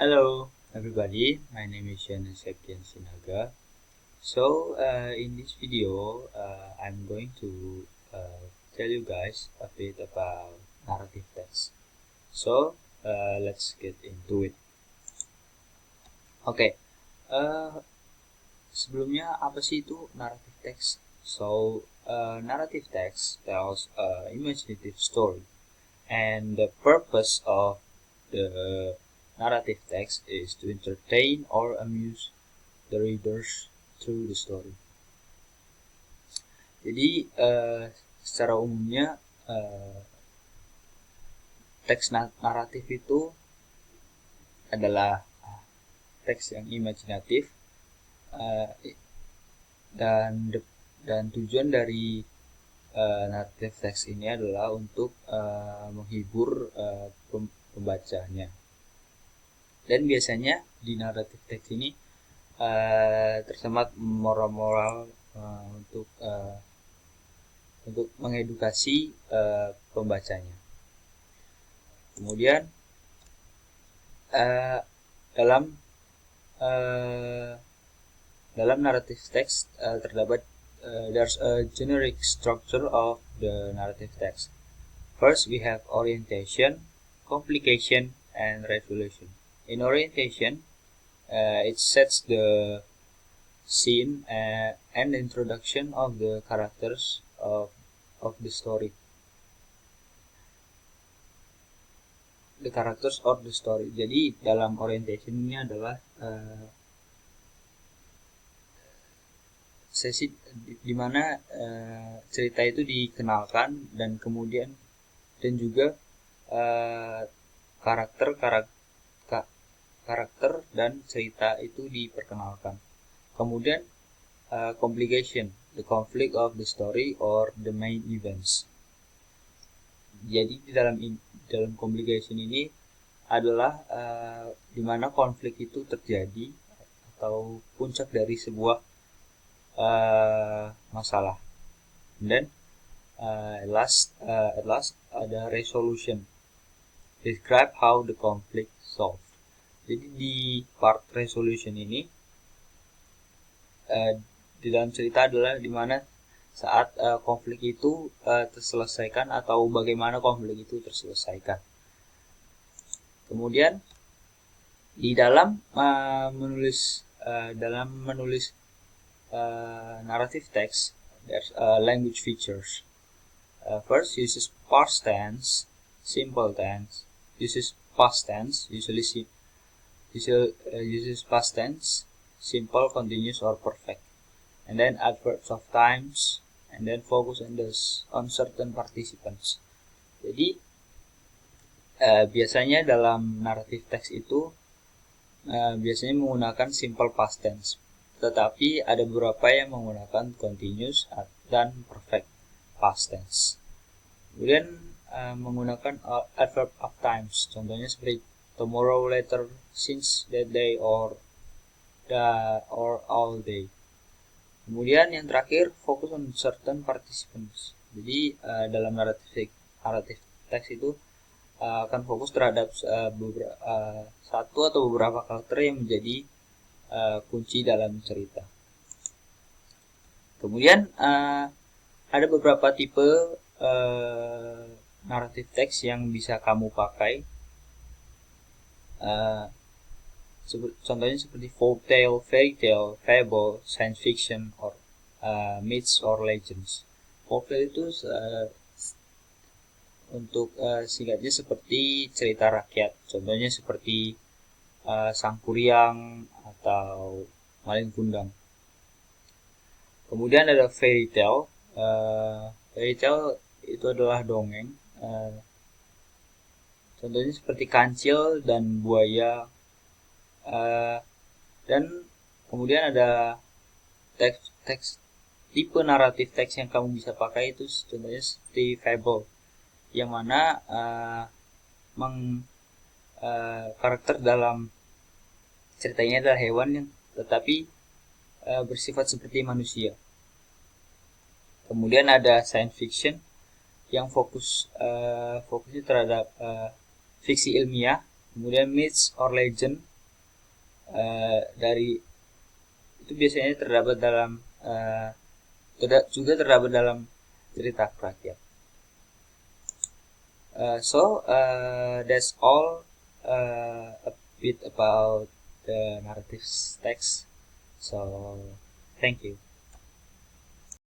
Hello everybody, my name is Shana Septian Sinaga. In this video, I'm going to tell you guys a bit about narrative text. Let's get into it. Oke, sebelumnya apa sih itu narrative text? Narrative text tells an imaginative story, and the purpose of the narrative text is to entertain or amuse the readers through the story. Jadi secara umumnya teks naratif itu adalah teks yang imajinatif dan tujuan dari narrative text ini adalah untuk menghibur pembacanya. Dan biasanya di narrative text ini tersemat moral-moral untuk mengedukasi pembacanya. Kemudian dalam narrative text terdapat there's a generic structure of the narrative text. First, we have orientation, complication, and resolution. In orientation, it sets the scene and introduction of the characters of the story. The characters of the story. Jadi dalam orientation ini adalah sesi di mana cerita itu dikenalkan dan kemudian dan juga karakter dan cerita itu diperkenalkan. Kemudian complication, the conflict of the story or the main events. Jadi di dalam complication ini adalah di mana konflik itu terjadi atau puncak dari sebuah masalah. Dan at last ada resolution, describe how the conflict solved. Jadi di part resolution ini di dalam cerita adalah di mana saat konflik itu terselesaikan atau bagaimana konflik itu terselesaikan. Kemudian di dalam menulis narrative text, there's language features. First, uses past tense, simple tense. Uses past tense, uses past tense, simple, continuous, or perfect. And then adverbs of times, and then focus on certain participants. Jadi biasanya dalam narrative text itu biasanya menggunakan simple past tense, tetapi ada beberapa yang menggunakan continuous dan perfect past tense. Kemudian menggunakan adverb of times, contohnya seperti tomorrow, later, since, that day, or all day. Kemudian yang terakhir, focus on certain participants. Jadi dalam narrative text itu akan fokus terhadap satu atau beberapa karakter yang menjadi kunci dalam cerita. Kemudian ada beberapa tipe narrative text yang bisa kamu pakai. Contohnya seperti folktale, fairy tale, fable, science fiction, or myths or legends. Folktale itu untuk singkatnya seperti cerita rakyat. Contohnya seperti Sang Kuryang atau Malin Kundang. Kemudian ada fairy tale. Fairy tale itu adalah dongeng. Contohnya seperti Kancil dan Buaya. Dan kemudian ada teks tipe naratif teks yang kamu bisa pakai itu contohnya seperti fable, yang mana karakter dalam ceritanya adalah hewan yang tetapi bersifat seperti manusia. Kemudian ada science fiction yang fokusnya terhadap fiksi ilmiah. Kemudian myths or legend dari itu biasanya terdapat dalam juga terdapat dalam cerita kerakyat. That's all a bit about the narrative text. So thank you.